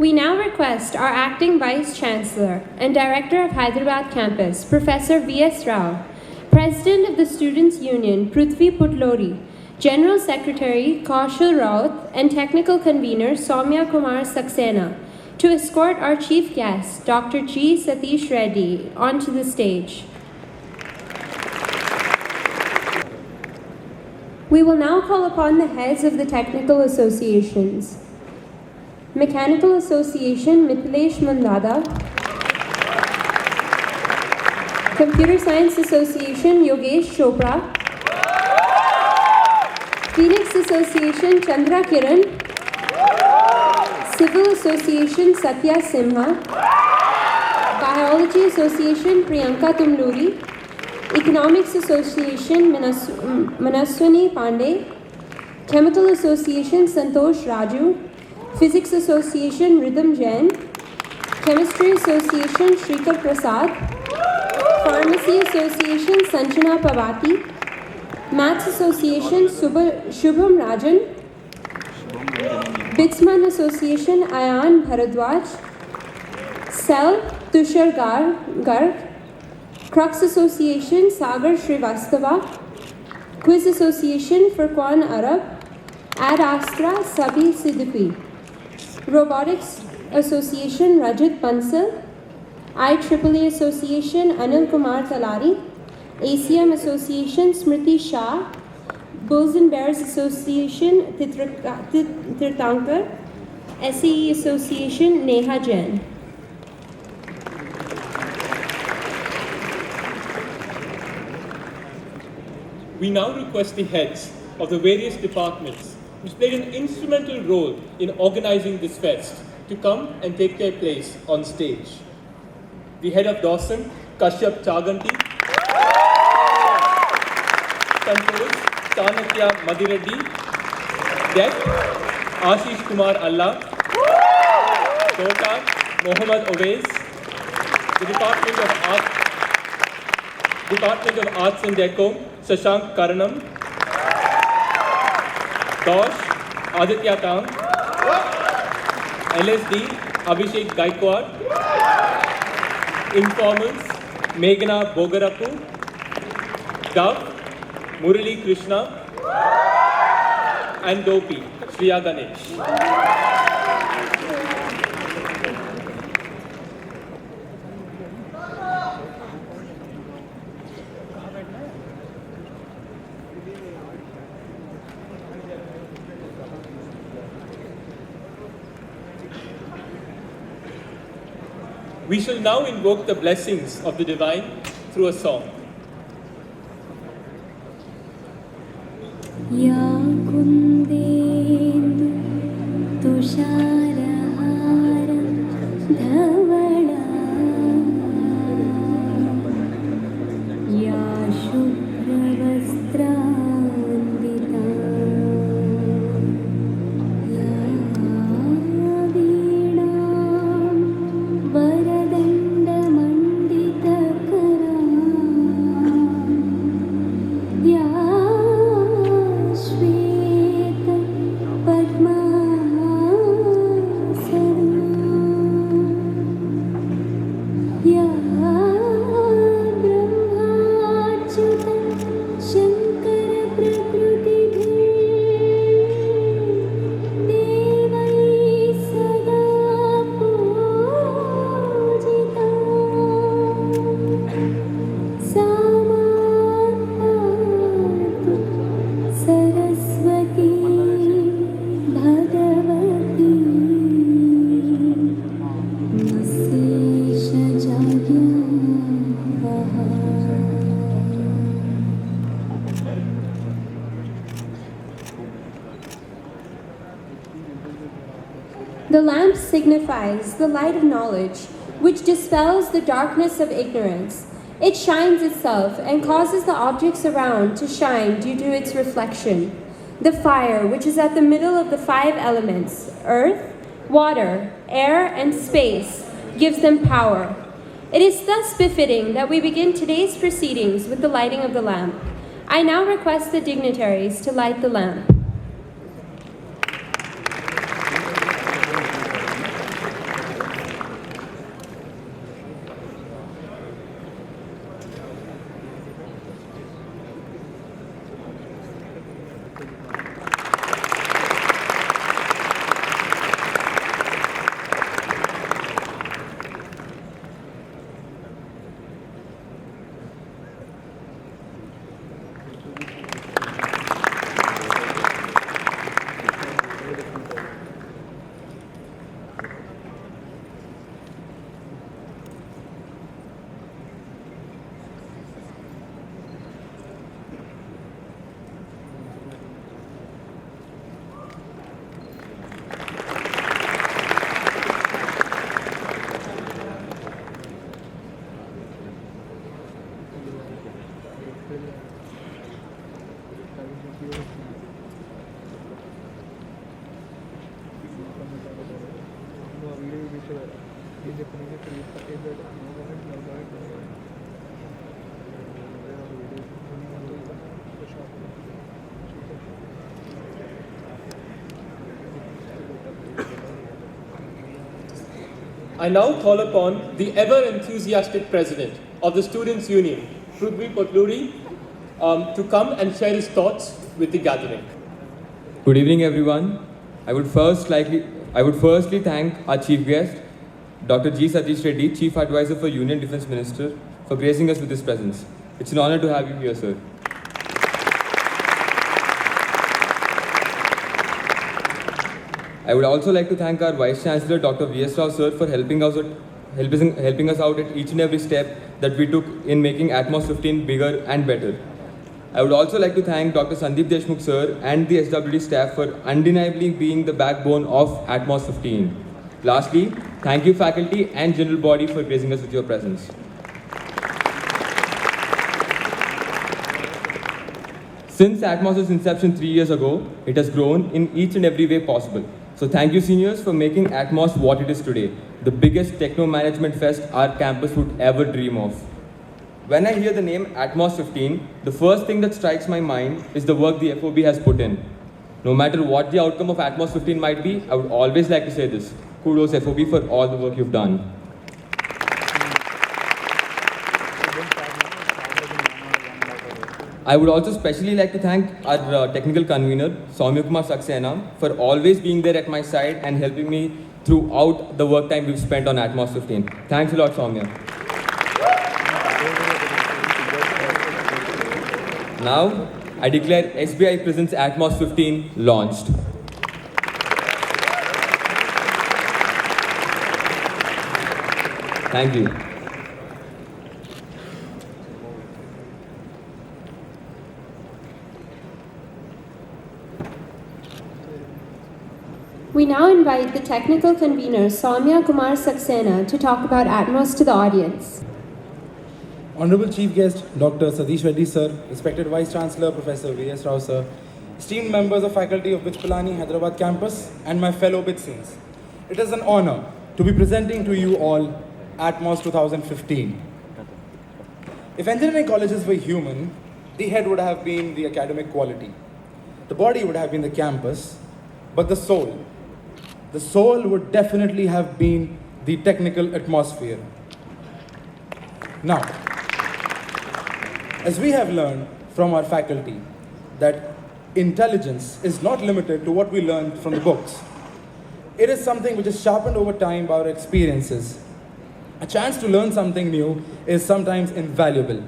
We now request our Acting Vice Chancellor and Director of Hyderabad Campus, Professor V.S. Rao, President of the Students' Union, Prithvi Putlori, General Secretary Kaushal Raut, and Technical Convener Soumya Kumar Saxena, to escort our Chief Guest, Dr. G. Satish Reddy, onto the stage. We will now call upon the heads of the technical associations. Mechanical Association, Mithilesh Mandada. Computer Science Association, Yogesh Chopra. Phoenix Association, Chandra Kiran. Civil Association, Satya Simha. Biology Association, Priyanka Tumluri. Economics Association, Manaswini Pandey. Chemical Association, Santosh Raju. Physics Association, Rhythm Jain. Chemistry Association, Shrikar Prasad. Pharmacy Association, Sanjana Pavati. Maths Association, Shubham Rajan. Bitsman Association, Ayan Bharadwaj. Cell, Tushar Garg. Crux Association, Sagar Srivastava. Quiz Association, Furqan Arab. Ad Astra, Sabhi Siddiqui. Robotics Association, Rajat Bansal. IEEE Association, Anil Kumar Talari. ACM Association, Smriti Shah. Bulls and Bears Association, Tirthankar. SAE Association, Neha Jain. We now request the heads of the various departments which played an instrumental role in organizing this fest to come and take their place on stage. The head of Dawson, Kashyap Chaganti. Controls, Chanakya Madireddy. Deck, Ashish Kumar Allah. Dota, Mohammad Owais. The Department of Arts and Deco, Shashank Karanam. Dosh, Aditya Tang. LSD, Abhishek Gaikwad. Informants, Meghna Bogarapu. Dove, Murali Krishna. And Dopi, Shriya Ganesh. We shall now invoke the blessings of the divine through a song. Ya kundendu tusharahara dhavana ya shubhra vastrandita ya veena varadanda mandita kara ya The lamp signifies the light of knowledge, which dispels the darkness of ignorance. It shines itself and causes the objects around to shine due to its reflection. The fire, which is at the middle of the 5 elements, earth, water, air, and space, gives them power. It is thus befitting that we begin today's proceedings with the lighting of the lamp. I now request the dignitaries to light the lamp. I now call upon the ever-enthusiastic president of the Students' Union, Prithvi Potluri, to come and share his thoughts with the gathering. Good evening, everyone. I would firstly thank our chief guest, Dr. G. Satish Reddy, Chief Advisor for Union Defence Minister, for gracing us with his presence. It's an honor to have you here, sir. I would also like to thank our Vice Chancellor, Dr. V.S. Rao, sir, for helping us out at each and every step that we took in making Atmos 15 bigger and better. I would also like to thank Dr. Sandeep Deshmukh, sir, and the SWD staff for undeniably being the backbone of Atmos 15. Lastly, thank you, faculty and general body, for gracing us with your presence. Since Atmos' inception 3 years ago, it has grown in each and every way possible. So thank you, seniors, for making Atmos what it is today, the biggest techno-management fest our campus would ever dream of. When I hear the name Atmos 15, the first thing that strikes my mind is the work the FOB has put in. No matter what the outcome of Atmos 15 might be, I would always like to say this: kudos FOB for all the work you've done. I would also especially like to thank our technical convener, Soumya Kumar Saxena, for always being there at my side and helping me throughout the work time we've spent on Atmos 15. Thanks a lot, Soumya. Now, I declare SBI Presents Atmos 15 launched. Thank you. We now invite the technical convener, Soumya Kumar Saxena, to talk about Atmos to the audience. Honorable Chief Guest, Dr. Satish Reddy, sir, respected Vice Chancellor, Professor V.S. Rao, sir, esteemed members of faculty of Bichpalani, Hyderabad campus, and my fellow Bitsins. It is an honor to be presenting to you all Atmos 2015. If engineering colleges were human, the head would have been the academic quality. The body would have been the campus, but the soul would definitely have been the technical atmosphere. Now, as we have learned from our faculty that intelligence is not limited to what we learned from the books. It is something which is sharpened over time by our experiences. A chance to learn something new is sometimes invaluable.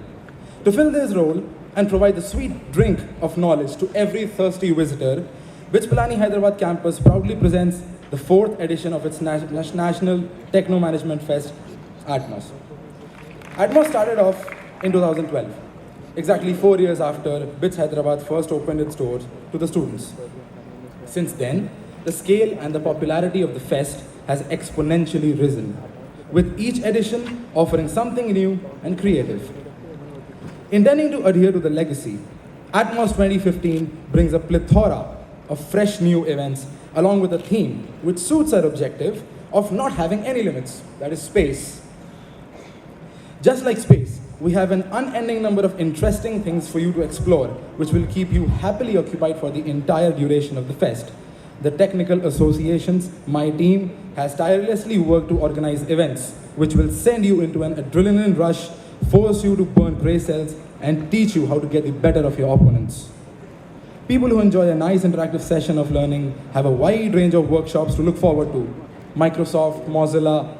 To fill this role and provide the sweet drink of knowledge to every thirsty visitor, Bichpalani Hyderabad campus proudly presents the 4th edition of its National Techno Management Fest, Atmos. Atmos started off in 2012, exactly 4 years after BITS Hyderabad first opened its doors to the students. Since then, the scale and the popularity of the fest has exponentially risen, with each edition offering something new and creative. Intending to adhere to the legacy, Atmos 2015 brings a plethora of fresh new events along with a theme which suits our objective of not having any limits, that is space. Just like space, we have an unending number of interesting things for you to explore, which will keep you happily occupied for the entire duration of the fest. The technical associations, my team, has tirelessly worked to organize events which will send you into an adrenaline rush, force you to burn gray cells, and teach you how to get the better of your opponents. People who enjoy a nice interactive session of learning have a wide range of workshops to look forward to. Microsoft, Mozilla,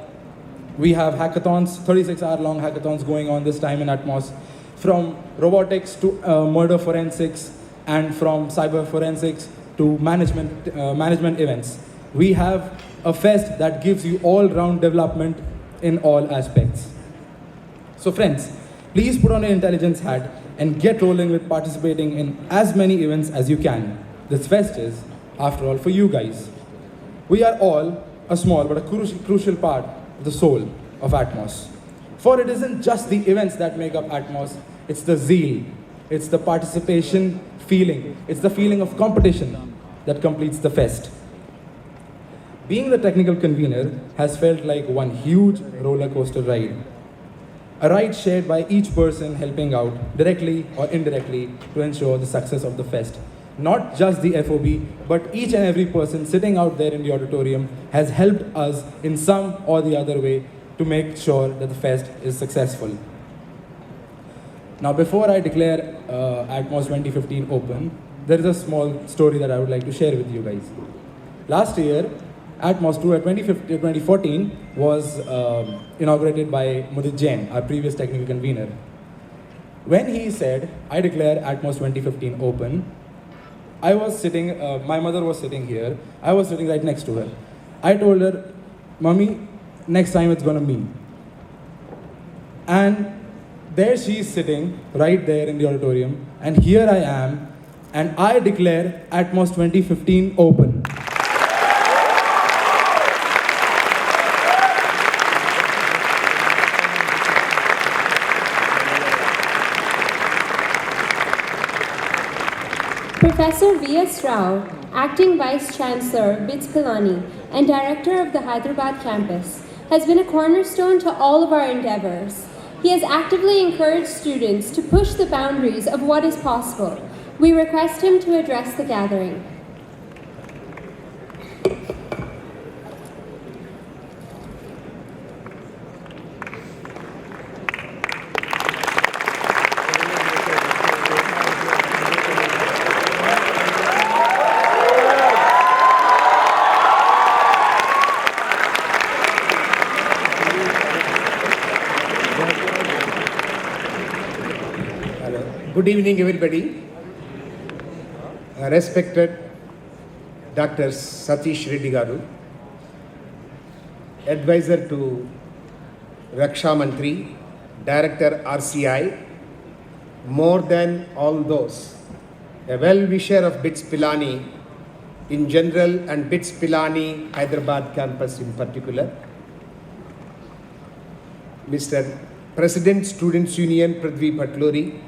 we have hackathons, 36-hour-long hackathons going on this time in Atmos, from robotics to murder forensics, and from cyber forensics to management events. We have a fest that gives you all-round development in all aspects. So friends, please put on your intelligence hat and get rolling with participating in as many events as you can. This fest is, after all, for you guys. We are all a small but a crucial part of the soul of Atmos. For it isn't just the events that make up Atmos, it's the zeal, It's the participation feeling. It's the feeling of competition that completes the fest. Being the technical convener has felt like one huge roller coaster ride. A ride shared by each person helping out directly or indirectly to ensure the success of the fest. Not just the FOB, but each and every person sitting out there in the auditorium has helped us in some or the other way to make sure that the fest is successful. Now, before I declare Atmos 2015 open, there is a small story that I would like to share with you guys. Last year, Atmos 2014 was inaugurated by Mudit Jain, our previous technical convener. When he said, I declare Atmos 2015 open, I was sitting, my mother was sitting here, I was sitting right next to her. I told her, Mommy, next time it's gonna me. And there she is sitting, right there in the auditorium, and here I am, and I declare Atmos 2015 open. Professor V.S. Rao, Acting Vice Chancellor, BITS Pilani, and Director of the Hyderabad campus, has been a cornerstone to all of our endeavors. He has actively encouraged students to push the boundaries of what is possible. We request him to address the gathering. Good evening, everybody. Respected Dr. Satish Reddy Garu, Advisor to Raksha Mantri, Director RCI, more than all those, a well-wisher of BITS Pilani in general and BITS Pilani Hyderabad campus in particular, Mr. President Students Union Prithvi Patluri,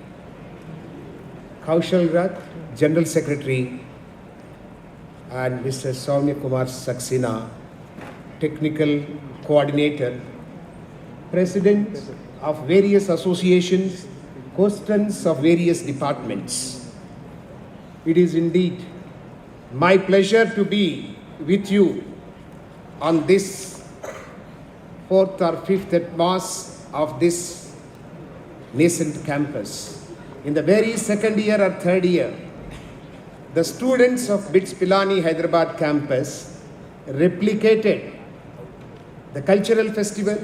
Kaushal Rath, General Secretary, and Mr. Soumya Kumar Saxena, Technical Coordinator, President of various associations, co-stants of various departments. It is indeed my pleasure to be with you on this 4th or 5th Atmos of this nascent campus. In the very second year or third year, the students of BITS Pilani Hyderabad campus replicated the cultural festival,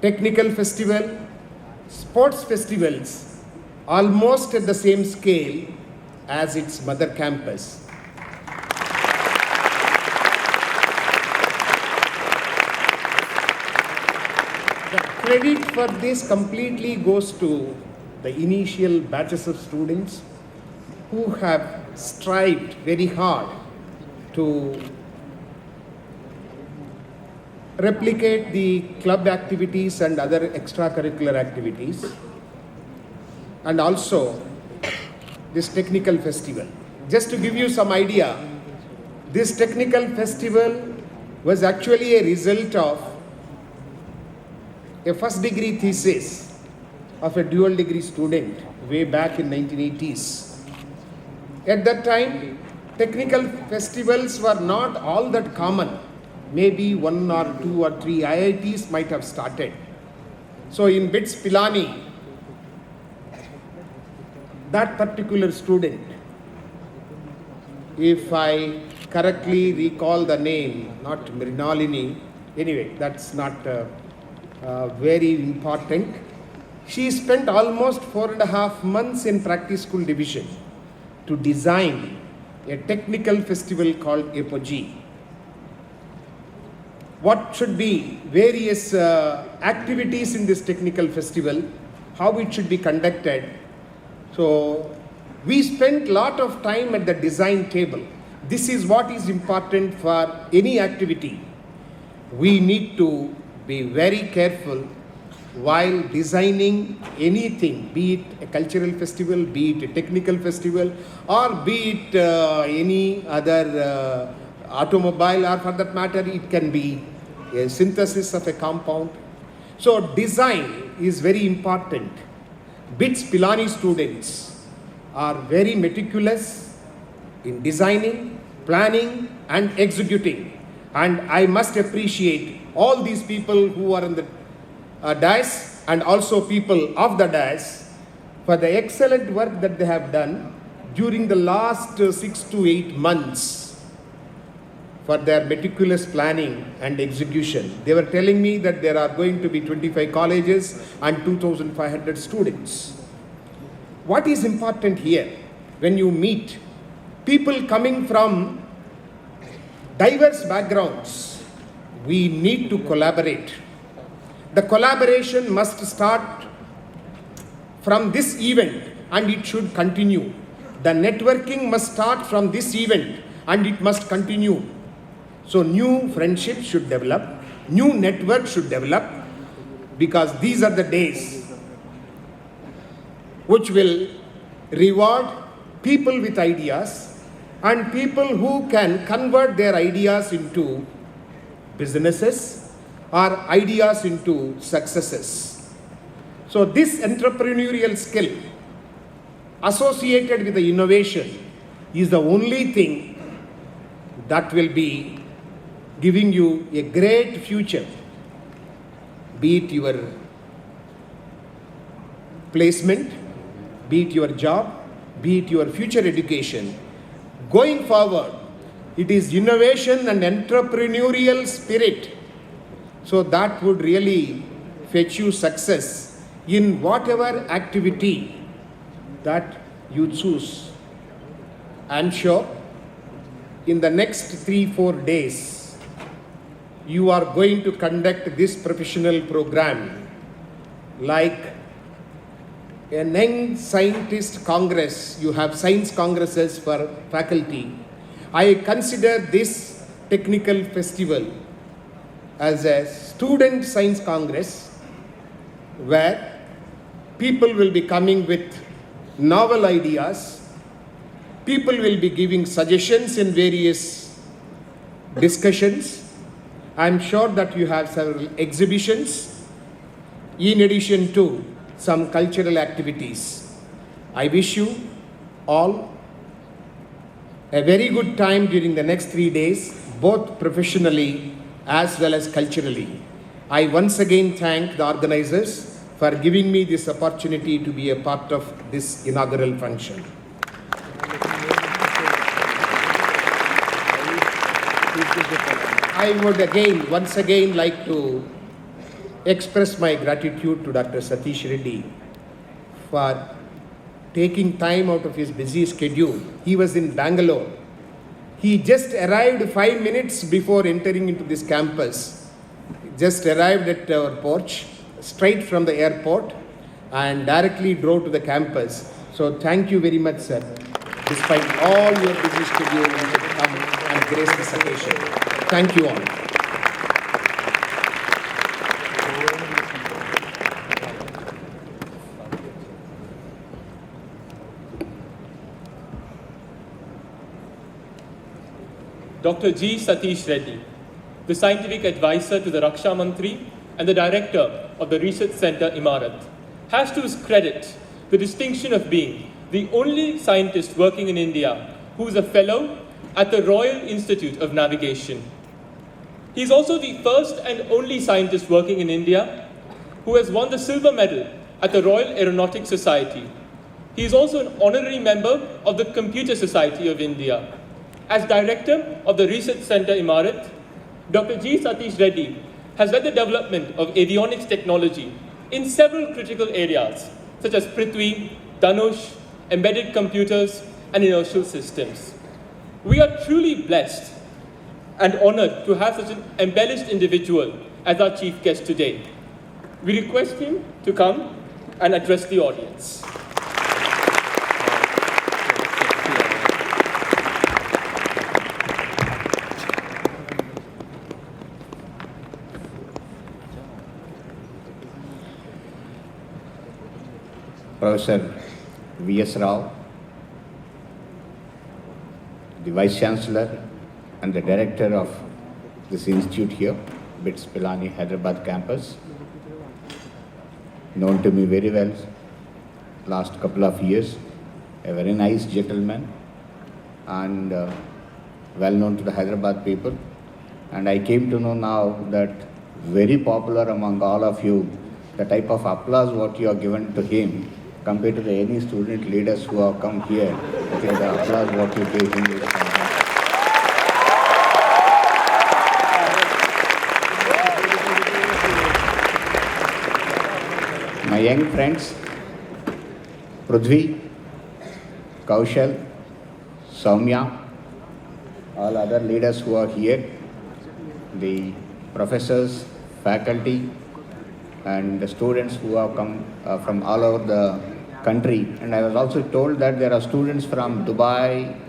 technical festival, sports festivals almost at the same scale as its mother campus. The credit for this completely goes to the initial batches of students who have strived very hard to replicate the club activities and other extracurricular activities, and also this technical festival. Just to give you some idea, this technical festival was actually a result of a first degree thesis of a dual degree student way back in 1980s. At that time, technical festivals were not all that common. Maybe 1 or 2 or 3 IITs might have started. So in BITS Pilani, that particular student, if I correctly recall the name, not Mrinalini, anyway, that's not very important. She spent almost 4.5 months in practice school division to design a technical festival called Apogee. What should be various activities in this technical festival, how it should be conducted. So we spent a lot of time at the design table. This is what is important for any activity. We need to be very careful while designing anything, be it a cultural festival, be it a technical festival, or be it any other automobile, or for that matter, it can be a synthesis of a compound. So design is very important. BITS Pilani students are very meticulous in designing, planning, and executing. And I must appreciate all these people who are in the dais and also people of the dais for the excellent work that they have done during the last 6 to 8 months for their meticulous planning and execution. They were telling me that there are going to be 25 colleges and 2,500 students. What is important here when you meet people coming from diverse backgrounds, we need to collaborate. The collaboration must start from this event and it should continue. The networking must start from this event and it must continue. So new friendships should develop, new networks should develop, because these are the days which will reward people with ideas and people who can convert their ideas into businesses or ideas into successes. So this entrepreneurial skill associated with the innovation is the only thing that will be giving you a great future, be it your placement, be it your job, be it your future education. Going forward, it is innovation and entrepreneurial spirit. So that would really fetch you success in whatever activity that you choose. I'm sure in the next 3-4 days, you are going to conduct this professional program like a young scientist congress. You have science congresses for faculty. I consider this technical festival as a student science congress where people will be coming with novel ideas, people will be giving suggestions in various discussions. I'm sure that you have several exhibitions in addition to some cultural activities. I wish you all a very good time during the next 3 days, both professionally as well as culturally. I once again thank the organizers for giving me this opportunity to be a part of this inaugural function. I would once again like to express my gratitude to Dr. Satish Reddy for taking time out of his busy schedule. He was in Bangalore. He just arrived 5 minutes before entering into this campus. Just arrived at our porch, straight from the airport, and directly drove to the campus. So thank you very much, sir, despite all your busy schedule, to come and grace this occasion. Thank you all. Dr. G. Satish Reddy, the scientific advisor to the Raksha Mantri and the director of the Research Center Imarat, has to his credit the distinction of being the only scientist working in India who is a fellow at the Royal Institute of Navigation. He is also the first and only scientist working in India who has won the silver medal at the Royal Aeronautics Society. He is also an honorary member of the Computer Society of India. As director of the Research Center Imarat, Dr. G. Satish Reddy has led the development of avionics technology in several critical areas, such as Prithvi, Dhanush, embedded computers, and inertial systems. We are truly blessed and honored to have such an embellished individual as our chief guest today. We request him to come and address the audience. Professor V.S. Rao, the Vice Chancellor and the Director of this institute here, BITS Pilani Hyderabad campus, known to me very well last couple of years, a very nice gentleman and well known to the Hyderabad people. And I came to know now that very popular among all of you, the type of applause what you are given to him compared to any student leaders who have come here. I think the applause what you gave him is my young friends, Prudhvi, Kaushal, Soumya, all other leaders who are here, the professors, faculty, and the students who have come from all over the country. And I was also told that there are students from Dubai,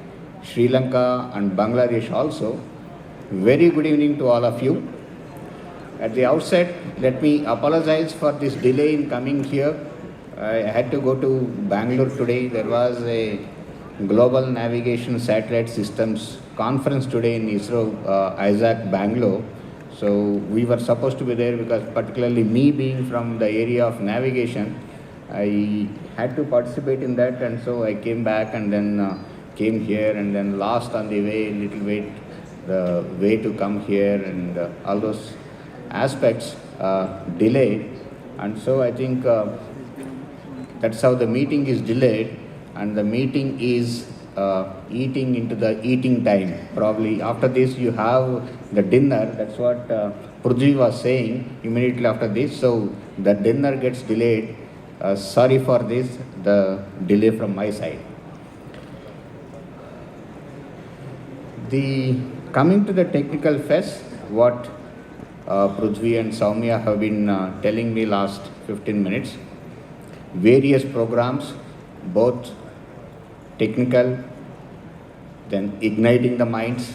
Sri Lanka, and Bangladesh also. Very good evening to all of you. At the outset, let me apologize for this delay in coming here. I had to go to Bangalore today. There was a Global Navigation Satellite Systems conference today in ISRO, ISAC, Bangalore. So we were supposed to be there because particularly me being from the area of navigation, I had to participate in that, and so I came back and then came here and then lost on the way, little bit, the way to come here and all those aspects delayed. And so I think that's how the meeting is delayed, and the meeting is eating into the eating time. Probably after this you have the dinner. That's what Prudhvi was saying immediately after this. So the dinner gets delayed. Sorry for this, the delay from my side. Coming to the technical fest, what Prudhvi and Soumya have been telling me last 15 minutes, various programs, both technical, then igniting the minds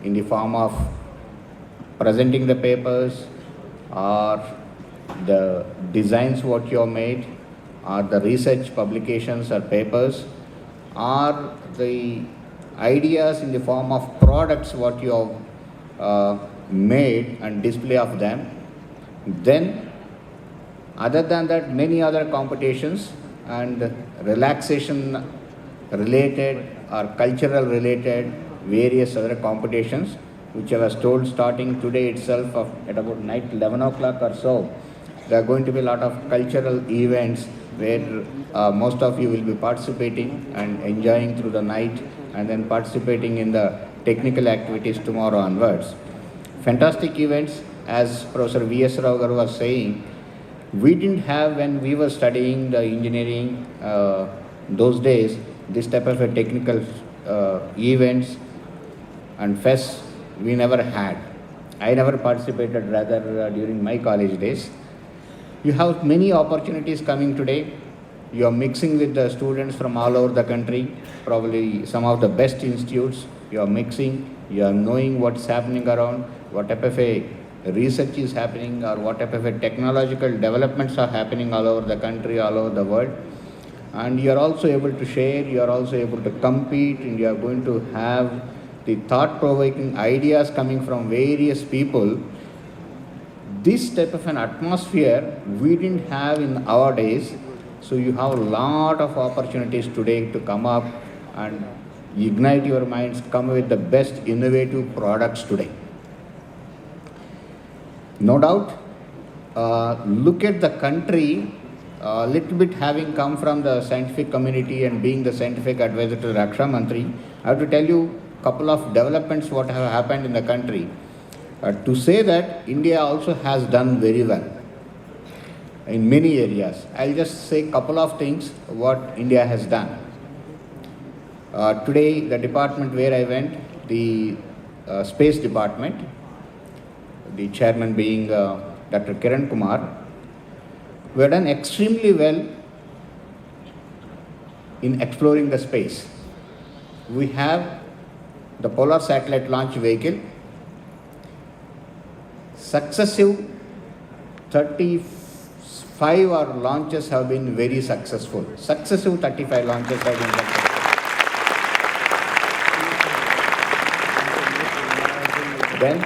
in the form of presenting the papers or the designs what you have made, or the research publications or papers, or the ideas in the form of products what you have made and display of them. Then other than that, many other competitions and relaxation related or cultural related various other competitions, which I was told starting today itself at about night 11 o'clock or so. There are going to be a lot of cultural events where most of you will be participating and enjoying through the night, and then participating in the technical activities tomorrow onwards. Fantastic events, as Professor V.S. Rao garu was saying. We didn't have, when we were studying the engineering those days, this type of a technical events and fests we never had. I never participated rather during my college days. You have many opportunities coming today. You are mixing with the students from all over the country, probably some of the best institutes. You are mixing, you are knowing what's happening around, what type of a research is happening, or what type of a technological developments are happening all over the country, all over the world. And you are also able to share, you are also able to compete, and you are going to have the thought-provoking ideas coming from various people. This type of an atmosphere we didn't have in our days. So you have a lot of opportunities today to come up and ignite your minds, come with the best innovative products today. No doubt, look at the country, a little bit having come from the scientific community and being the scientific advisor to Raksha Mantri, I have to tell you a couple of developments what have happened in the country. To say that India also has done very well in many areas. I'll just say a couple of things what India has done. Today, the department where I went, the space department, the chairman being Dr. Kiran Kumar, we have done extremely well in exploring the space. We have the Polar Satellite Launch Vehicle, successive 5 our launches have been very successful. Successive 35 launches have been successful. Then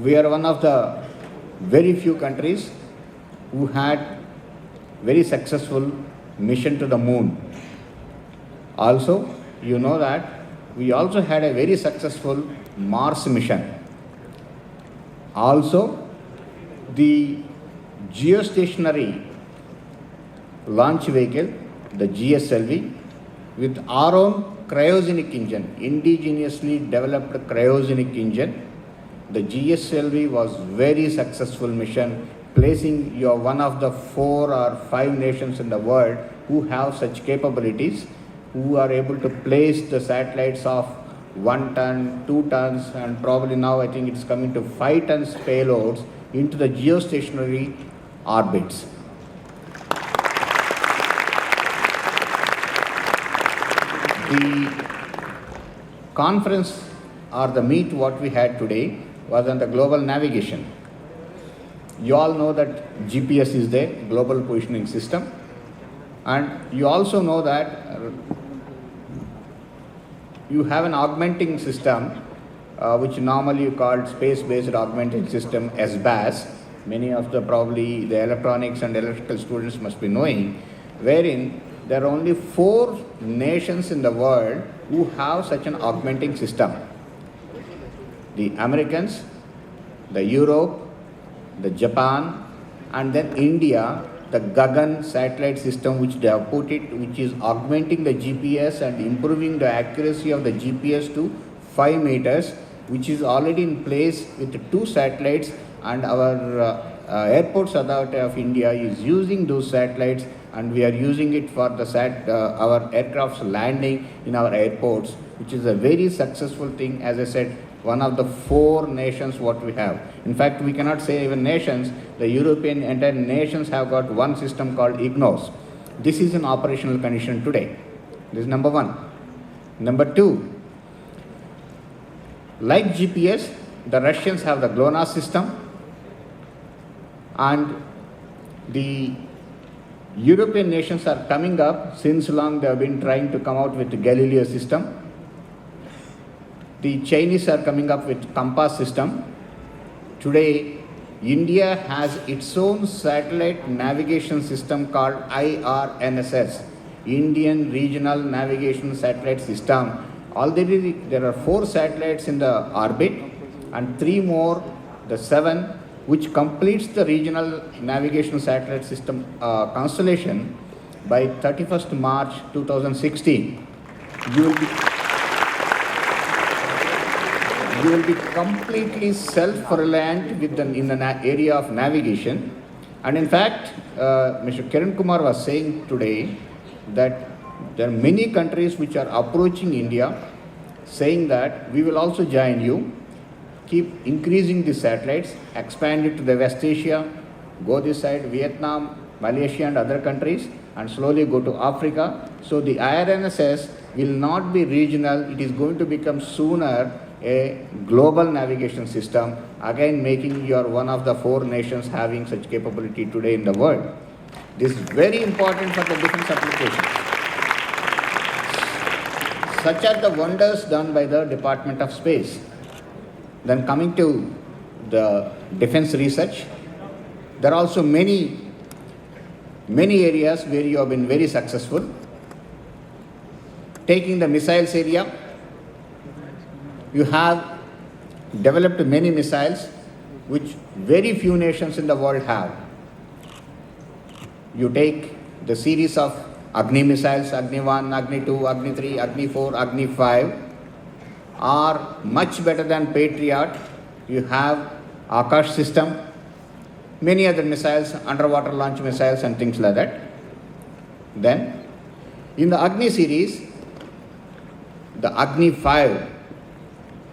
we are one of the very few countries who had very successful mission to the moon. Also, you know that we also had a very successful Mars mission. Also, the geostationary launch vehicle, the GSLV, with our own cryogenic engine, indigenously developed cryogenic engine. The GSLV was very successful mission, placing you are one of the 4 or 5 nations in the world who have such capabilities, who are able to place the satellites of 1 ton, 2 tons, and probably now I think it's coming to 5 tons payloads into the geostationary orbits. The conference or the meet what we had today was on the global navigation. You all know that GPS is there, global positioning system, and you also know that you have an augmenting system which normally you call space-based augmenting system, SBAS. Many of the probably the electronics and electrical students must be knowing, wherein there are only 4 nations in the world who have such an augmenting system. The Americans, the Europe, the Japan, and then India, the Gagan satellite system which they have put it, which is augmenting the GPS and improving the accuracy of the GPS to 5 meters, which is already in place with 2 satellites, and our Airports Authority of India is using those satellites, and we are using it for the our aircraft's landing in our airports, which is a very successful thing. As I said, one of the 4 nations what we have. In fact, we cannot say even nations, the European entire nations have got one system called Ignos. This is in operational condition today. This is number 1. Number 2, like GPS, the Russians have the GLONASS system, and the European nations are coming up. Since long they have been trying to come out with the Galileo system. The Chinese are coming up with Compass system. Today, India has its own satellite navigation system called IRNSS, Indian Regional Navigation Satellite System. Already there are 4 satellites in the orbit and 3 more, the 7, which completes the regional navigation satellite system constellation by 31st March 2016. You will be completely self-reliant in the area of navigation. And in fact, Mr. Kiran Kumar was saying today that there are many countries which are approaching India, saying that we will also join you, keep increasing the satellites, expand it to the West Asia, go this side, Vietnam, Malaysia and other countries, and slowly go to Africa. So the IRNSS will not be regional, it is going to become sooner a global navigation system, again making you one of the 4 nations having such capability today in the world. This is very important for the defense applications. Such are the wonders done by the Department of Space. Then coming to the defense research, there are also many areas where you have been very successful. Taking the missiles area, you have developed many missiles which very few nations in the world have. You take the series of Agni missiles, Agni 1, Agni 2, Agni 3, Agni 4, Agni 5 are much better than Patriot. You have Akash system, many other missiles, underwater launch missiles and things like that. Then in the Agni series, the Agni 5,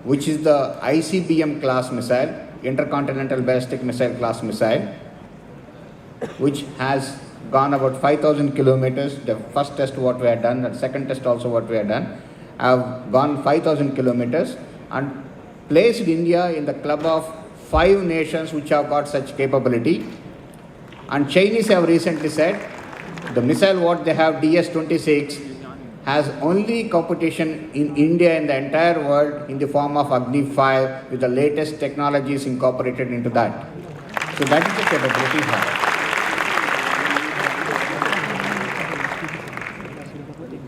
which is the ICBM class missile, Intercontinental Ballistic Missile class missile, which has gone about 5,000 kilometers. The first test what we had done, the second test also what we had done, have gone 5,000 kilometers and placed India in the club of 5 nations which have got such capability. And Chinese have recently said the missile what they have DS-26 has only competition in India in the entire world in the form of Agni 5 with the latest technologies incorporated into that. So that is the capability we have.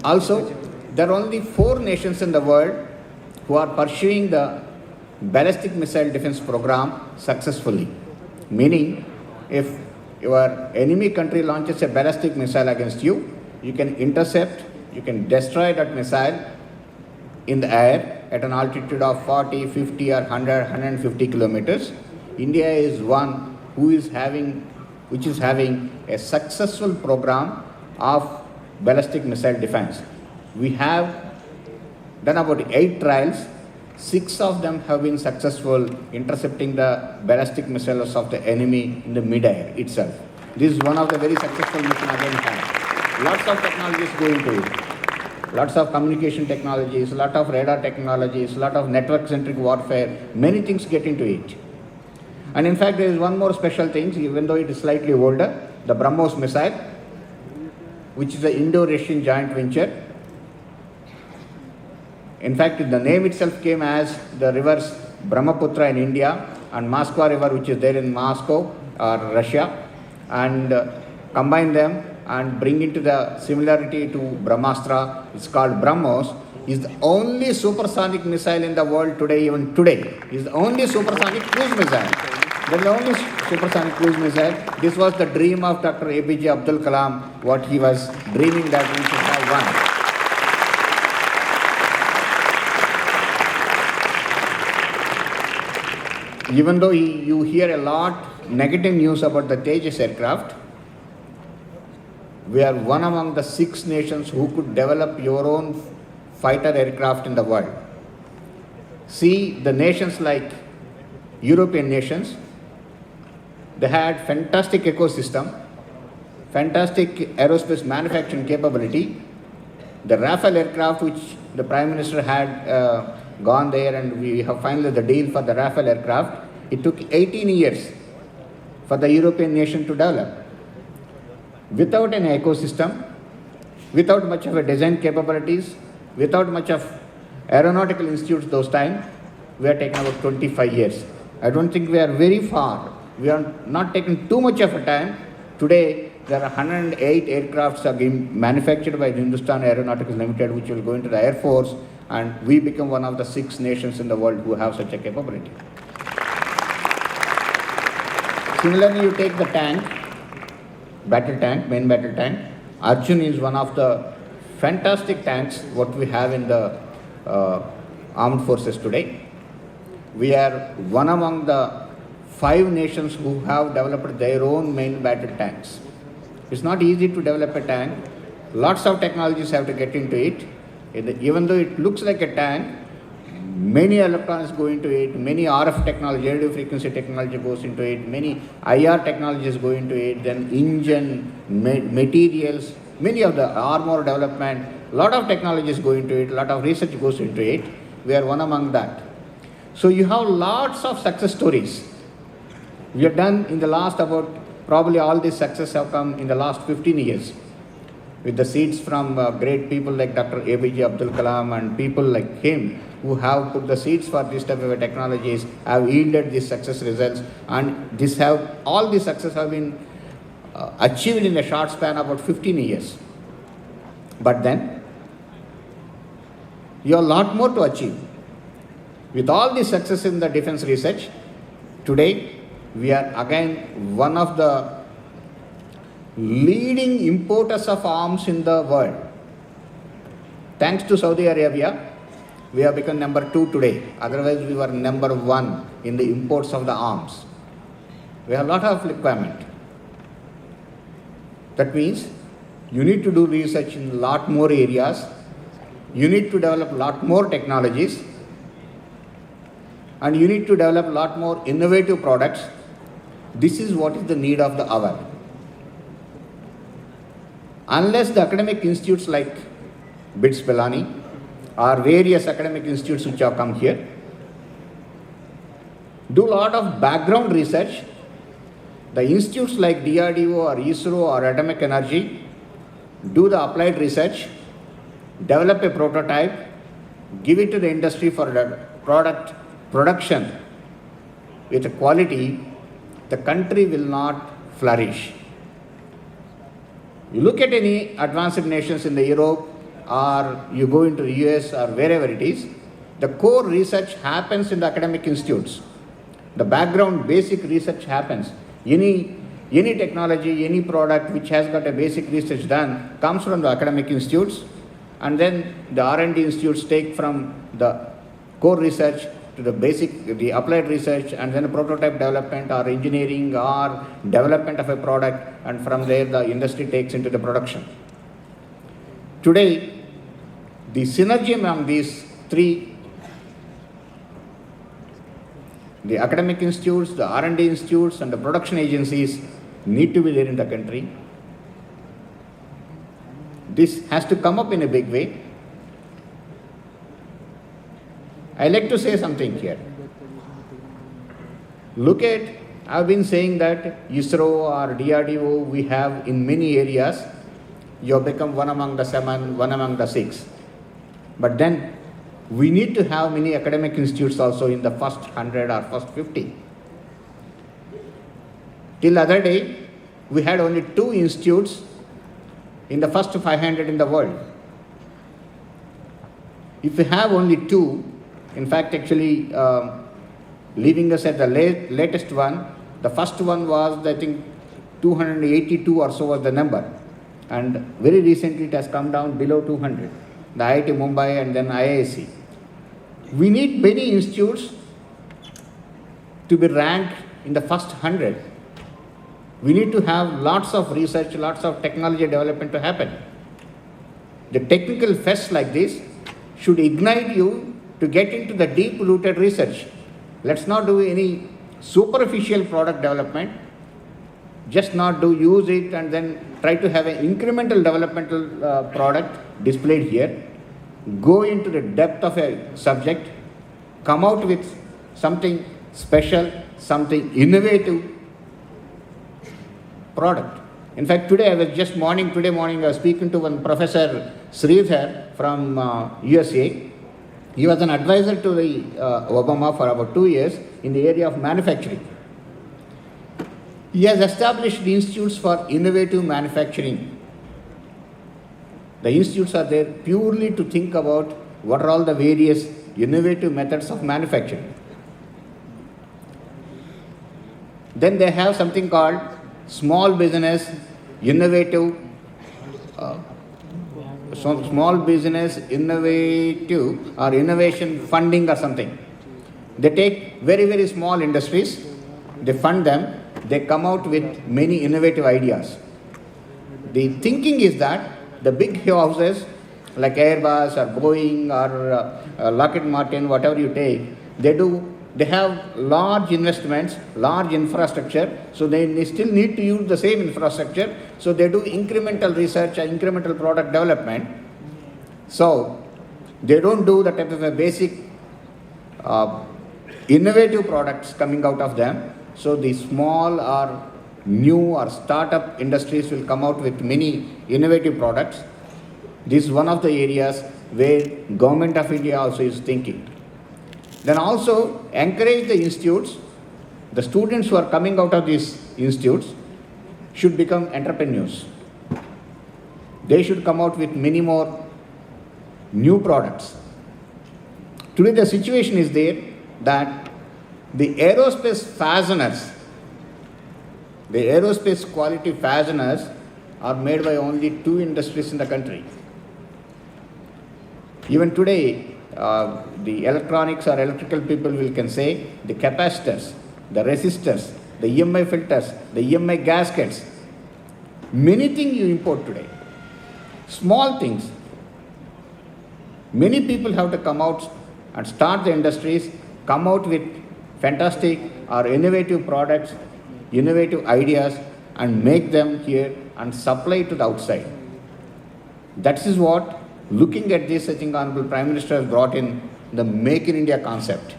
Also, there are only 4 nations in the world who are pursuing the ballistic missile defense program successfully. Meaning, if your enemy country launches a ballistic missile against you, you can intercept, you can destroy that missile in the air at an altitude of 40, 50 or 100, 150 kilometers. India is one which is having a successful program of ballistic missile defense. We have done about 8 trials. 6 of them have been successful intercepting the ballistic missiles of the enemy in the mid-air itself. This is one of the very successful missions again had. Lots of technologies go into it. Lots of communication technologies, lot of radar technologies, lot of network-centric warfare, many things get into it. And in fact, there is one more special thing, even though it is slightly older, the BrahMos missile, which is the Indo-Russian joint venture. In fact, the name itself came as the rivers Brahmaputra in India and Moskva river, which is there in Moscow or Russia, and combine them and bring into the similarity to Brahmastra. It's called BrahMos. Is the only supersonic missile in the world today, even today. Is the only supersonic cruise missile. That is the only supersonic cruise missile. This was the dream of Dr. APJ Abdul Kalam, what he was dreaming that we should have one. Even though you hear a lot negative news about the Tejas aircraft, we are one among the 6 nations who could develop your own fighter aircraft in the world. See the nations like European nations, they had fantastic ecosystem, fantastic aerospace manufacturing capability. The Rafale aircraft, which the Prime Minister had gone there and we have finally the deal for the Rafale aircraft, it took 18 years for the European nation to develop. Without an ecosystem, without much of a design capabilities, without much of aeronautical institutes those time, we are taking about 25 years. I don't think we are very far. We are not taking too much of a time. Today, there are 108 aircrafts are being manufactured by Hindustan Aeronautics Limited, which will go into the Air Force, and we become one of the 6 nations in the world who have such a capability. Similarly, you take the tank, main battle tank. Arjun is one of the fantastic tanks what we have in the armed forces today. We are one among the 5 nations who have developed their own main battle tanks. It's not easy to develop a tank. Lots of technologies have to get into it. Even though it looks like a tank, many electronics go into it, many RF technology, radio frequency technology goes into it, many IR technologies go into it, then engine, materials, many of the armor development, lot of technologies go into it, lot of research goes into it. We are one among that. So you have lots of success stories. We have done in the last about, probably all these success have come in the last 15 years. With the seeds from great people like Dr. APJ Abdul Kalam and people like him who have put the seeds for this type of technologies have yielded these success results, and all these success have been achieved in a short span of about 15 years. But then, you have a lot more to achieve. With all the success in the defense research, today we are again one of the leading importers of arms in the world. Thanks to Saudi Arabia, we have become number 2 today. Otherwise, we were number 1 in the imports of the arms. We have a lot of requirement. That means you need to do research in a lot more areas. You need to develop a lot more technologies. And you need to develop a lot more innovative products. This is what is the need of the hour. Unless the academic institutes like BITS Pilani or various academic institutes which have come here do a lot of background research, the institutes like DRDO or ISRO or Atomic Energy do the applied research, develop a prototype, give it to the industry for product production with quality, the country will not flourish. You look at any advanced nations in the Europe, or you go into the US or wherever it is, the core research happens in the academic institutes. The background basic research happens. Any technology, any product which has got a basic research done comes from the academic institutes, and then the R&D institutes take from the core research to the applied research, and then a prototype development or engineering or development of a product, and from there the industry takes into the production. Today, the synergy among these three, the academic institutes, the R&D institutes, and the production agencies need to be there in the country. This has to come up in a big way. I like to say something here. Look at, I've been saying that ISRO or DRDO we have in many areas. You have become one among the 7, one among the 6. But then we need to have many academic institutes also in the first 100 or first 50. Till other day, we had only 2 institutes in the first 500 in the world. If we have only 2, in fact, actually, leaving us at the latest one, the first one was, I think, 282 or so was the number. And very recently it has come down below 200, the IIT Mumbai and then IISc. We need many institutes to be ranked in the first 100. We need to have lots of research, lots of technology development to happen. The technical fest like this should ignite you to get into the deep-rooted research. Let's not do any superficial product development. Just not use it and then try to have an incremental developmental product displayed here. Go into the depth of a subject, come out with something special, something innovative product. In fact, today morning I was speaking to one Professor Sridhar from USA. He was an advisor to the Obama for about 2 years in the area of manufacturing. He has established the institutes for innovative manufacturing. The institutes are there purely to think about what are all the various innovative methods of manufacturing. Then they have something called small business innovative or innovation funding or something. They take very, very small industries, they fund them, they come out with many innovative ideas. The thinking is that the big houses like Airbus or Boeing or Lockheed Martin, whatever you take, they have large investments, large infrastructure, so they still need to use the same infrastructure, so they do incremental research and incremental product development. So they don't do the type of a basic innovative products coming out of them. So the small or new or startup industries will come out with many innovative products. This is one of the areas where Government of India also is thinking. Then also encourage the institutes, the students who are coming out of these institutes should become entrepreneurs. They should come out with many more new products. Today the situation is there that the aerospace fasteners, the aerospace quality fasteners are made by only 2 industries in the country. Even today, the electronics or electrical people can say the capacitors, the resistors, the EMI filters, the EMI gaskets, many things you import today. Small things. Many people have to come out and start the industries, come out with fantastic or innovative products, innovative ideas, and make them here and supply to the outside. That is what, looking at this, I think Honorable Prime Minister has brought in the Make in India concept.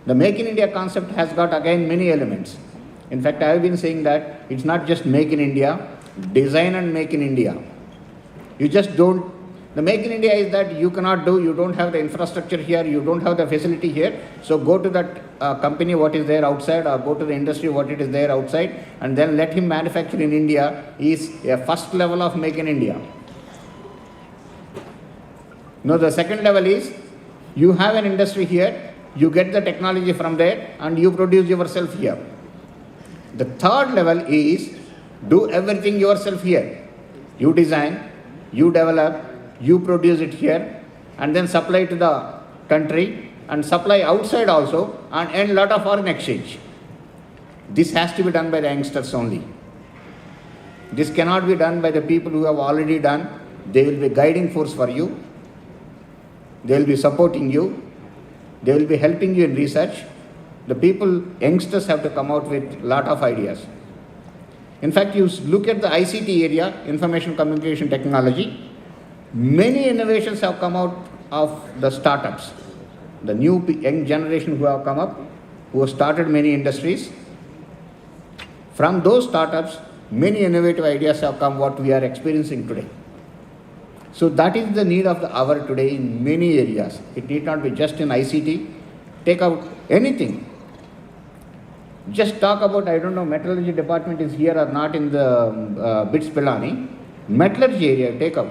The Make in India concept has got again many elements. In fact, I have been saying that it's not just make in India, design and make in India. You just don't, the make in India is that you cannot do, you don't have the infrastructure here, you don't have the facility here, so go to that company what is there outside, or go to the industry what it is there outside, and then let him manufacture in India is a first level of make in India. Now the second level is, you have an industry here, you get the technology from there, and you produce yourself here. The third level is, do everything yourself here. You design, you develop, you produce it here, and then supply to the country, and supply outside also, and earn a lot of foreign exchange. This has to be done by the youngsters only. This cannot be done by the people who have already done. They will be guiding force for you. They will be supporting you. They will be helping you in research. The people, youngsters have to come out with a lot of ideas. In fact, you look at the ICT area, information communication technology, many innovations have come out of the startups. The new young generation who have come up, who have started many industries. From those startups, many innovative ideas have come what we are experiencing today. So that is the need of the hour today in many areas. It need not be just in ICT. Take out anything. Just talk about, I don't know, metallurgy department is here or not in the BITS Pilani. Metallurgy area, take up.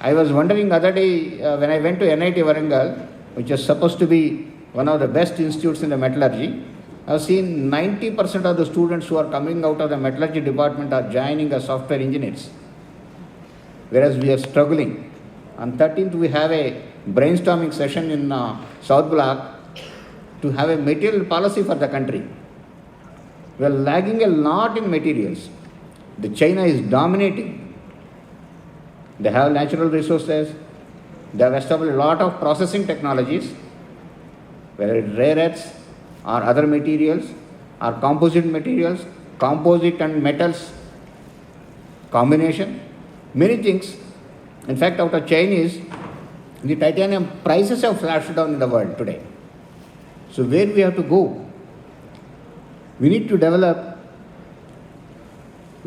I was wondering other day when I went to NIT Warangal, which is supposed to be one of the best institutes in the metallurgy, I've seen 90% of the students who are coming out of the metallurgy department are joining as software engineers. Whereas we are struggling. On 13th we have a brainstorming session in South Block to have a material policy for the country. We are lagging a lot in materials. The China is dominating. They have natural resources. They have established a lot of processing technologies, whether it's rare earths or other materials or composite materials, composite and metals combination, many things. In fact, out of Chinese, the titanium prices have flashed down in the world today. So where we have to go? We need to develop a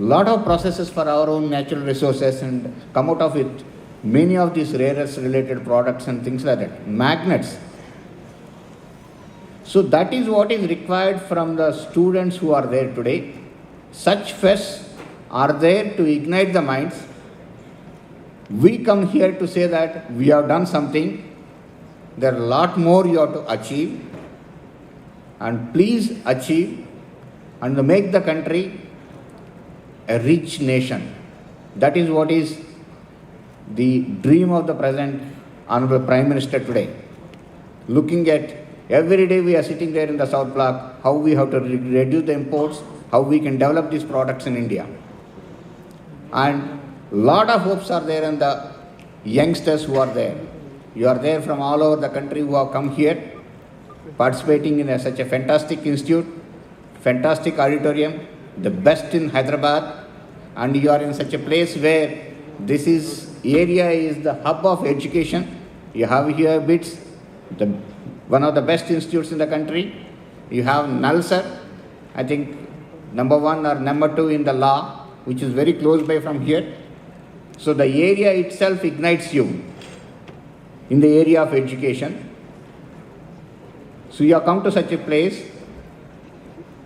lot of processes for our own natural resources and come out of it many of these rare earths related products and things like that. Magnets. So that is what is required from the students who are there today. Such fests are there to ignite the minds. We come here to say that we have done something. There are a lot more you have to achieve. And please achieve and make the country a rich nation. That is what is the dream of the present Honorable Prime Minister today. Looking at every day we are sitting there in the South Block, how we have to reduce the imports, how we can develop these products in India. And lot of hopes are there in the youngsters who are there. You are there from all over the country who have come here, participating in such a fantastic institute, fantastic auditorium, the best in Hyderabad, and you are in such a place where this area is the hub of education. You have here BITS, one of the best institutes in the country. You have Nalsar, I think number 1 or number 2 in the law, which is very close by from here. So the area itself ignites you in the area of education. So you have come to such a place,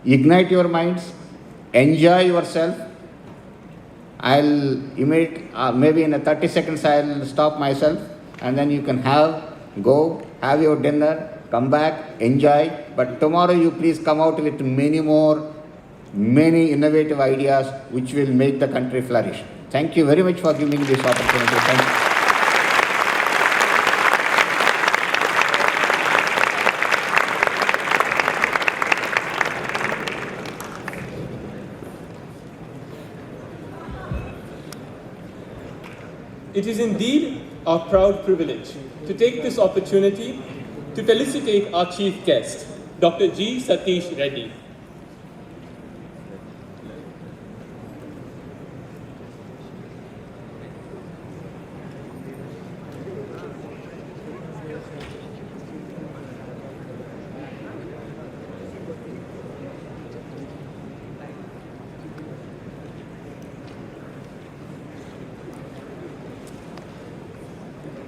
ignite your minds, enjoy yourself. I'll maybe in 30 seconds I'll stop myself, and then you can go, have your dinner, come back, enjoy. But tomorrow you please come out with many innovative ideas which will make the country flourish. Thank you very much for giving me this opportunity. Thank you. It is indeed our proud privilege to take this opportunity to felicitate our chief guest, Dr. G. Satish Reddy.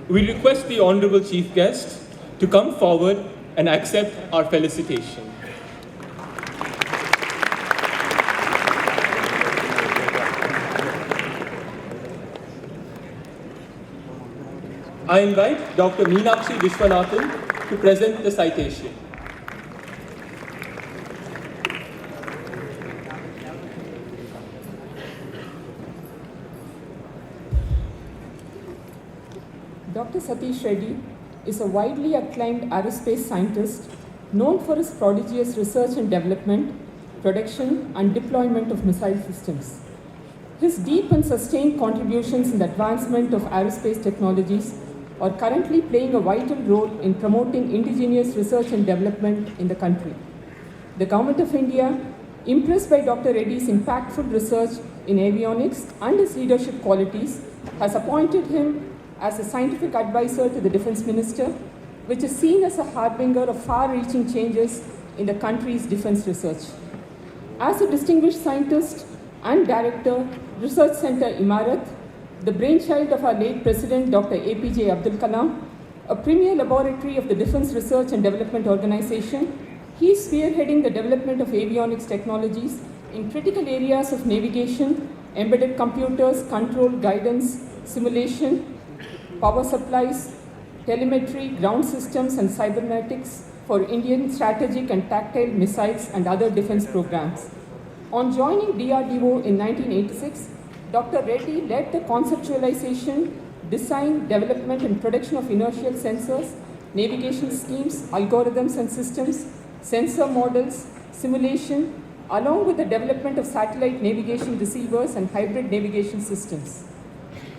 we request the Honorable Chief Guest to come forward and accept our felicitation. I invite Dr. Meenakshi Vishwanathan to present the citation. Dr. Satish Reddy is a widely acclaimed aerospace scientist known for his prodigious research and development, production, and deployment of missile systems. His deep and sustained contributions in the advancement of aerospace technologies are currently playing a vital role in promoting indigenous research and development in the country. The Government of India, impressed by Dr. Reddy's impactful research in avionics and his leadership qualities, has appointed him as a scientific advisor to the Defense Minister, which is seen as a harbinger of far-reaching changes in the country's defense research. As a distinguished scientist and director, Research Center Imarat, the brainchild of our late President Dr. APJ Abdul Kalam, a premier laboratory of the Defense Research and Development Organization, he is spearheading the development of avionics technologies in critical areas of navigation, embedded computers, control, guidance, simulation, power supplies, telemetry, ground systems, and cybernetics for Indian strategic and tactile missiles and other defense programs. On joining DRDO in 1986, Dr. Reddy led the conceptualization, design, development, and production of inertial sensors, navigation schemes, algorithms and systems, sensor models, simulation, along with the development of satellite navigation receivers and hybrid navigation systems.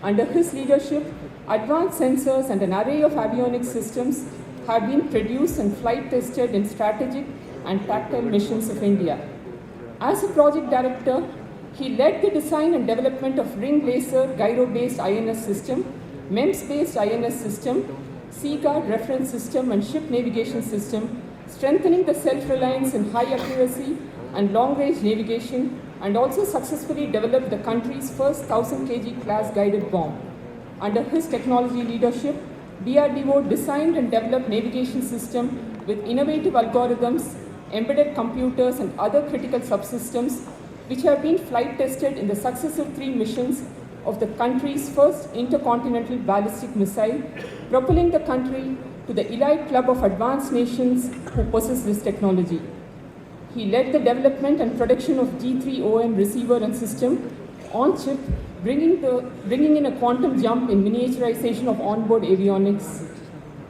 Under his leadership, advanced sensors and an array of avionics systems have been produced and flight tested in strategic and tactile missions of India. As a project director, he led the design and development of ring laser gyro-based INS system, MEMS-based INS system, Seaguard reference system, and ship navigation system, strengthening the self-reliance in high accuracy and long-range navigation, and also successfully developed the country's first 1000 kg class guided bomb. Under his technology leadership, DRDO designed and developed navigation system with innovative algorithms, embedded computers, and other critical subsystems, which have been flight tested in the successive 3 missions of the country's first intercontinental ballistic missile, propelling the country to the elite club of advanced nations who possess this technology. He led the development and production of G3OM receiver and system on chip, bringing in a quantum jump in miniaturization of onboard avionics.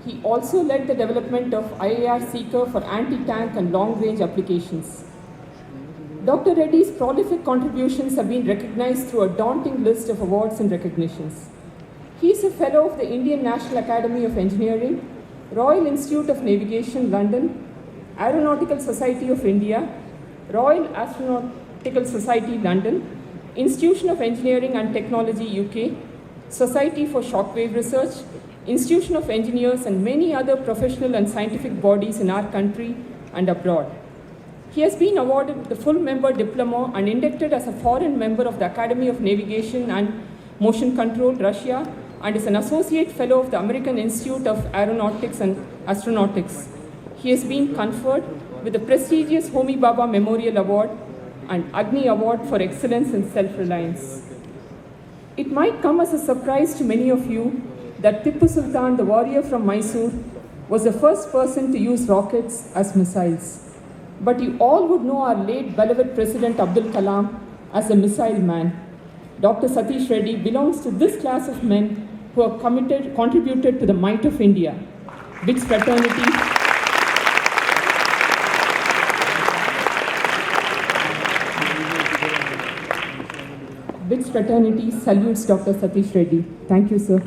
He also led the development of IAR Seeker for anti-tank and long-range applications. Dr. Reddy's prolific contributions have been recognized through a daunting list of awards and recognitions. He is a Fellow of the Indian National Academy of Engineering, Royal Institute of Navigation, London, Aeronautical Society of India, Royal Astronautical Society, London, Institution of Engineering and Technology, UK, Society for Shockwave Research, Institution of Engineers, and many other professional and scientific bodies in our country and abroad. He has been awarded the full member diploma and inducted as a foreign member of the Academy of Navigation and Motion Control, Russia, and is an associate fellow of the American Institute of Aeronautics and Astronautics. He has been conferred with the prestigious Homi Bhabha Memorial Award and Agni Award for Excellence in Self-Reliance. It might come as a surprise to many of you that Tipu Sultan, the warrior from Mysore, was the first person to use rockets as missiles. But you all would know our late beloved President Abdul Kalam as a missile man. Dr. Satish Reddy belongs to this class of men who have contributed to the might of India. BITS fraternity BITS fraternity salutes Dr. Satish Reddy. Thank you, sir.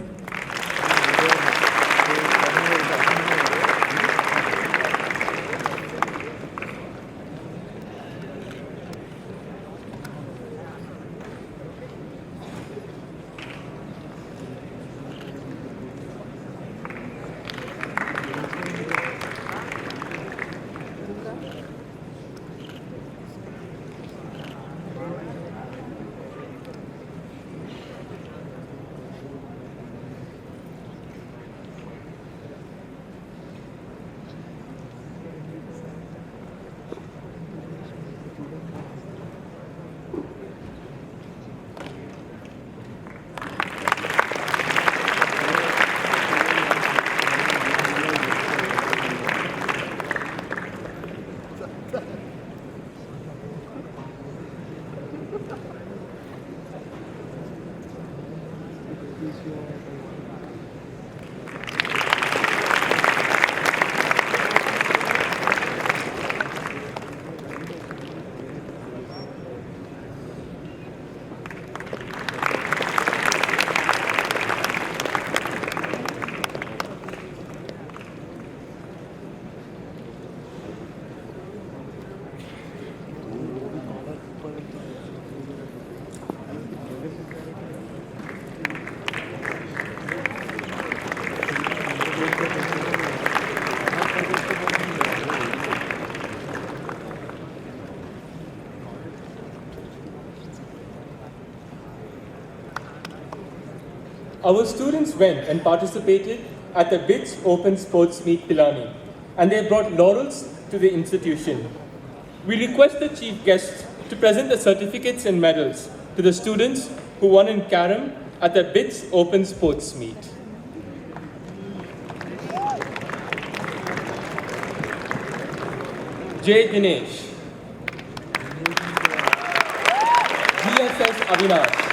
our students went and participated at the BITS Open Sports Meet Pilani, and they brought laurels to the institution. We request the chief guests to present the certificates and medals to the students who won in Carom at the BITS Open Sports Meet. J. Dinesh. GSS Avinash.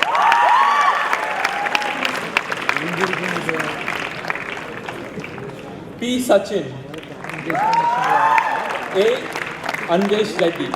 P. Sachin. A. Anvesh Reddy.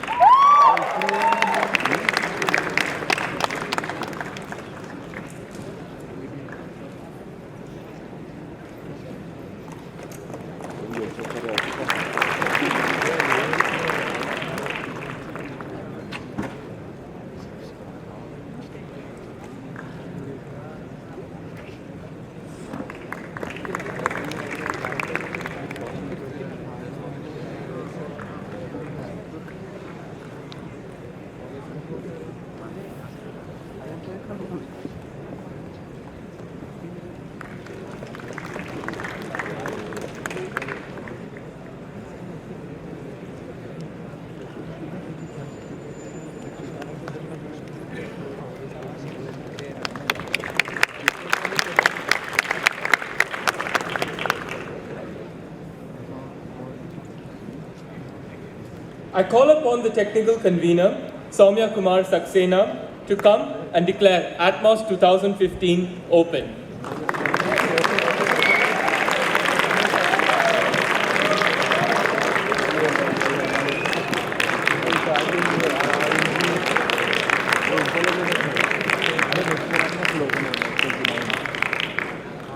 I call upon the technical convener, Soumya Kumar Saxena, to come and declare Atmos 2015 open.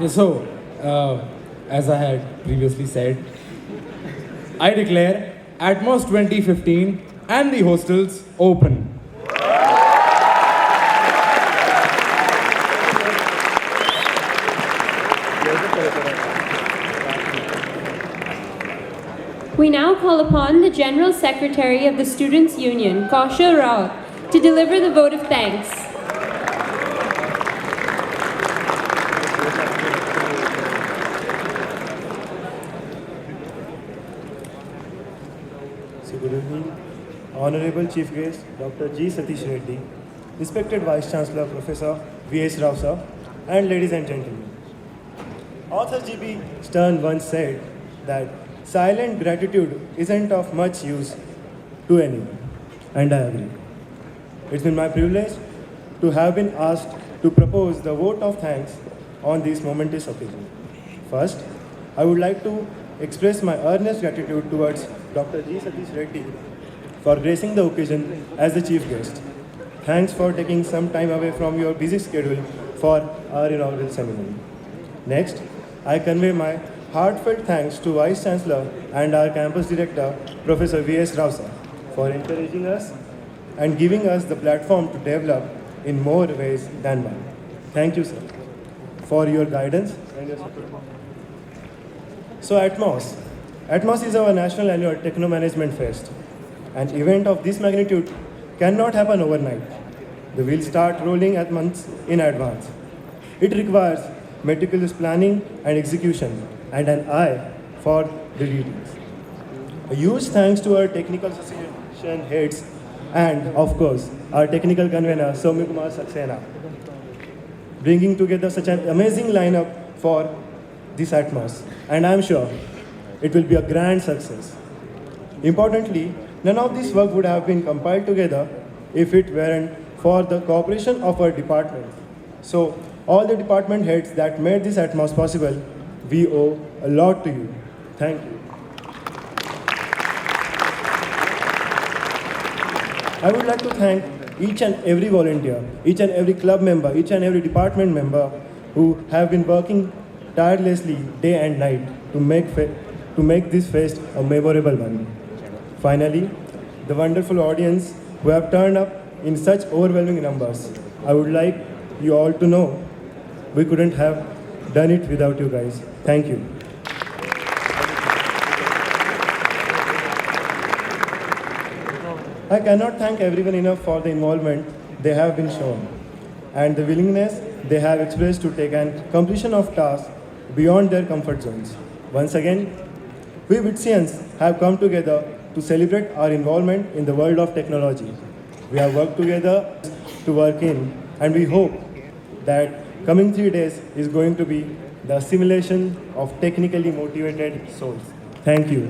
So, as I had previously said, I declare Atmos 2015 and the hostels open. We now call upon the General Secretary of the Students' Union, Kaushal Rao, to deliver the vote of thanks. Good evening, Honorable Chief Guest Dr. G. Satish Reddy, Respected Vice Chancellor Professor V.S. Rao sir, and ladies and gentlemen. Author G.B. Stern once said that silent gratitude isn't of much use to anyone, and I agree. It's been my privilege to have been asked to propose the vote of thanks on this momentous occasion. First, I would like to express my earnest gratitude towards Dr. G. Satish Reddy for gracing the occasion as the chief guest. Thanks for taking some time away from your busy schedule for our inaugural ceremony. Next, I convey my heartfelt thanks to Vice Chancellor and our campus director, Professor V.S. Rao sir, for encouraging us and giving us the platform to develop in more ways than one. Thank you, sir, for your guidance and your support. So Atmos is our national annual Techno Management Fest. An event of this magnitude cannot happen overnight. The wheels start rolling at months in advance. It requires meticulous planning and execution and an eye for the details. A huge thanks to our technical association heads and, of course, our technical convener, Soumya Kumar Saxena, bringing together such an amazing lineup for this Atmos. And I'm sure it will be a grand success. Importantly, none of this work would have been compiled together if it weren't for the cooperation of our department. So, all the department heads that made this Atmos possible, we owe a lot to you. Thank you. I would like to thank each and every volunteer, each and every club member, each and every department member who have been working tirelessly day and night to make this fest a memorable one. Finally, the wonderful audience who have turned up in such overwhelming numbers. I would like you all to know we couldn't have done it without you guys. Thank you. I cannot thank everyone enough for the involvement they have been shown and the willingness they have expressed to take an completion of tasks beyond their comfort zones. Once again, we Witsians have come together to celebrate our involvement in the world of technology. We have worked together to work in, and we hope that coming 3 days is going to be the assimilation of technically motivated souls. Thank you.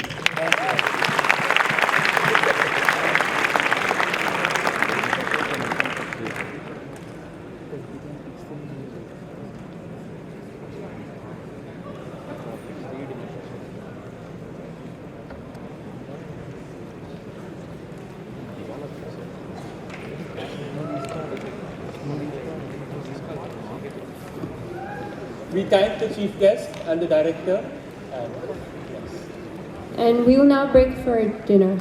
We thank the chief guest and the director. And we will now break for dinner.